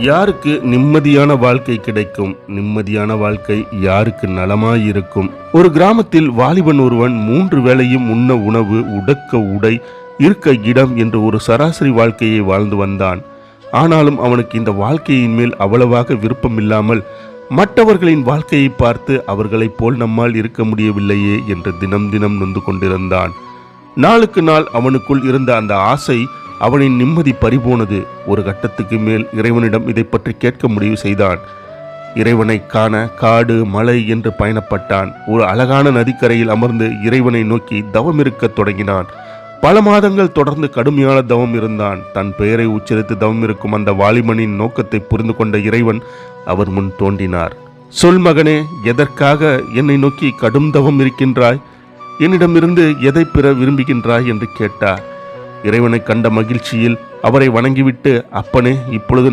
யாருக்கு நிம்மதியான வாழ்க்கை கிடைக்கும்? நிம்மதியான வாழ்க்கை யாருக்கு நலமாயிருக்கும்? ஒரு கிராமத்தில் வாலிபன் ஒருவன் 3 வேளையும் உண்ண உணவு, உடுக்க உடை, இருக்க இடம் என்று ஒரு சராசரி வாழ்க்கையை வாழ்ந்து வந்தான். ஆனாலும் அவனுக்கு இந்த வாழ்க்கையின் மேல் அவ்வளவாக விருப்பமில்லாமல் மற்றவர்களின் வாழ்க்கையை பார்த்து அவர்களைப் போல் நம்மால் இருக்க முடியவில்லையே என்று தினம் தினம் நொந்து கொண்டிருந்தான். நாளுக்கு நாள் அவனுக்குள் இருந்த அந்த ஆசை அவனின் நிம்மதி பறிபோனது. ஒரு கட்டத்துக்கு மேல் இறைவனிடம் இதை பற்றி கேட்க முடிவு செய்தான். இறைவனை காண காடு மலை என்று பயணப்பட்டான். ஒரு அழகான நதிக்கரையில் அமர்ந்து இறைவனை நோக்கி தவம் இருக்கத் தொடங்கினான். பல மாதங்கள் தொடர்ந்து கடுமையான தவம் இருந்தான். தன் பெயரை உச்சரித்து தவம் இருக்கும் அந்த வாலிபனின் நோக்கத்தை புரிந்து கொண்ட இறைவன் அவர் முன் தோன்றினார். சொல் மகனே, எதற்காக என்னை நோக்கி கடும் தவம் இருக்கின்றாய்? என்னிடமிருந்து எதை பெற விரும்புகின்றாய் என்று கேட்டார். இறைவனை கண்ட மகிழ்ச்சியில் அவரை வணங்கிவிட்டு, அப்பனே, இப்பொழுது